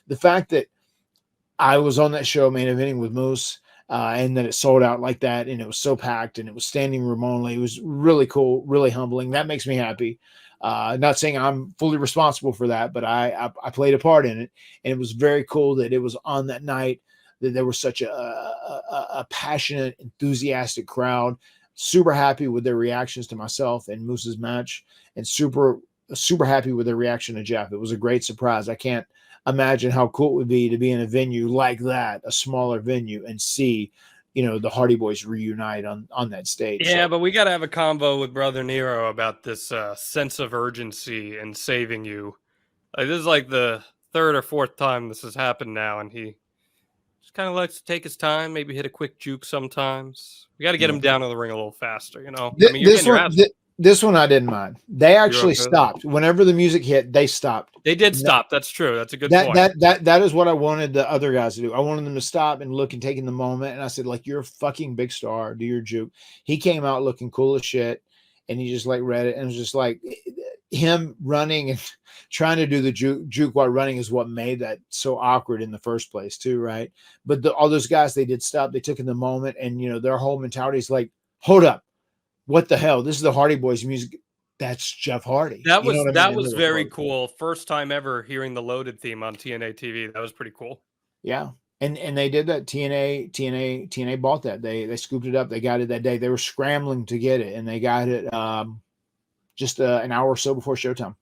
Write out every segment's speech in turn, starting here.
the fact that I was on that show main eventing with Moose, and that it sold out like that, and it was so packed, and it was standing room only. It was really cool, really humbling. That makes me happy. Not saying I'm fully responsible for that, but I played a part in it, and it was very cool that it was on that night that there was such a passionate, enthusiastic crowd. Super happy with their reactions to myself and Moose's match, and super happy with their reaction to Jeff. It was a great surprise. I can't imagine how cool it would be to be in a venue like that, a smaller venue, and see, the Hardy Boys reunite on that stage. Yeah, but we got to have a convo with Brother Nero about this sense of urgency and saving you. Like, this is like the third or fourth time this has happened now, and he just kind of likes to take his time, maybe hit a quick juke sometimes. We got to get him down to the ring a little faster, I mean, you're getting your ass. This one I didn't mind. They actually stopped. Whenever the music hit, they stopped. They did stop. That's true. That's a good point. That is what I wanted the other guys to do. I wanted them to stop and look and take in the moment. And I said, like, you're a fucking big star. Do your juke. He came out looking cool as shit. And he just like read it. And it was just like him running and trying to do the juke while running is what made that so awkward in the first place too, right? But all those guys, they did stop. They took in the moment. And, their whole mentality is like, hold up. What the hell? This is the Hardy Boys music. That's Jeff Hardy. That was very cool. First time ever hearing the Loaded theme on TNA TV. That was pretty cool. Yeah. And they did that. TNA bought that. They scooped it up. They got it that day. They were scrambling to get it, and they got it just an hour or so before showtime.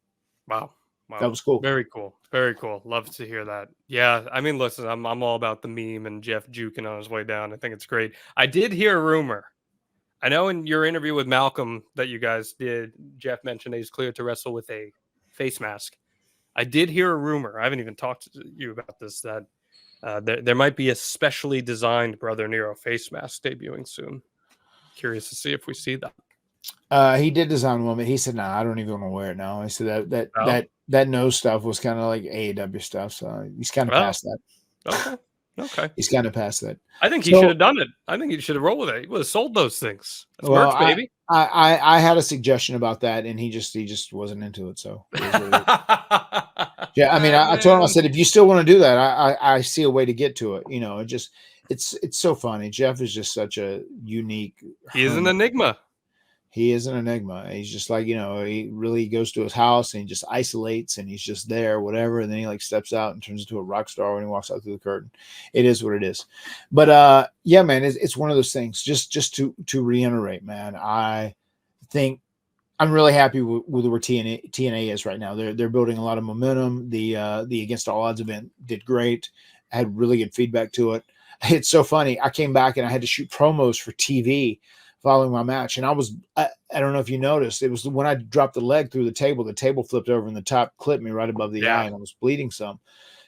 Wow. That was cool. Very cool. Very cool. Love to hear that. Yeah. I mean, listen, I'm all about the meme and Jeff juking on his way down. I think it's great. I did hear a rumor. I know in your interview with Malcolm that you guys did, Jeff mentioned that he's cleared to wrestle with a face mask. I did hear a rumor. I haven't even talked to you about this, that there might be a specially designed Brother Nero face mask debuting soon. Curious to see if we see that. He did design one, but he said, "Nah, I don't even want to wear it now." I said that nose stuff was kind of like AEW stuff, so he's kind of past that. Okay. He's kind of past that. I think he should have done it. I think he should have rolled with it. He would have sold those things. That's merch, baby. I had a suggestion about that, and he just wasn't into it. So yeah, I mean, I told him, I said, if you still want to do that, I see a way to get to it. It's so funny. Jeff is just such a unique. He is an enigma. He is an enigma. He's just like, he really goes to his house and he just isolates and he's just there, whatever. And then he like steps out and turns into a rock star when he walks out through the curtain. It is what it is. But yeah, man, it's one of those things. Just to reiterate, man, I think I'm really happy with where TNA is right now. They're building a lot of momentum. The Against All Odds event did great. I had really good feedback to it. It's so funny. I came back and I had to shoot promos for TV following my match. And I don't know if you noticed, it was when I dropped the leg through the table flipped over and the top clipped me right above the eye and I was bleeding some.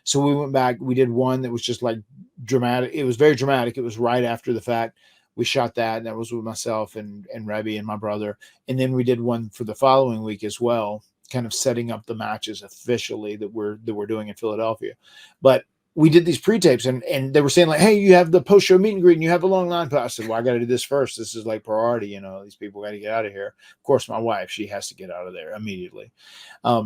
So we went back, we did one that was just like dramatic. It was very dramatic. It was right after the fact. We shot that, and that was with myself and Rebby and my brother. And then we did one for the following week as well, kind of setting up the matches officially that we're doing in Philadelphia. But we did these pre-tapes and they were saying like, hey, you have the post-show meet and greet and you have a long line. I said, well, I got to do this first. This is like priority. These people got to get out of here. Of course, my wife, she has to get out of there immediately.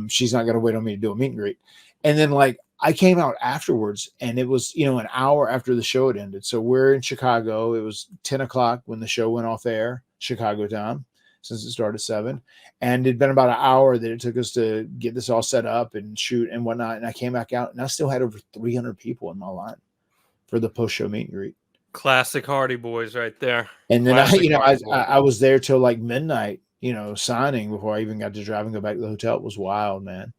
She's not going to wait on me to do a meet and greet. And then like I came out afterwards and it was, an hour after the show had ended. So we're in Chicago. It was 10 o'clock when the show went off air, Chicago time, since it started at 7. And it'd been about an hour that it took us to get this all set up and shoot and whatnot. And I came back out and I still had over 300 people in my line for the post-show meet and greet. Classic Hardy Boys right there. And then I was there till like midnight, signing before I even got to drive and go back to the hotel. It was wild, man.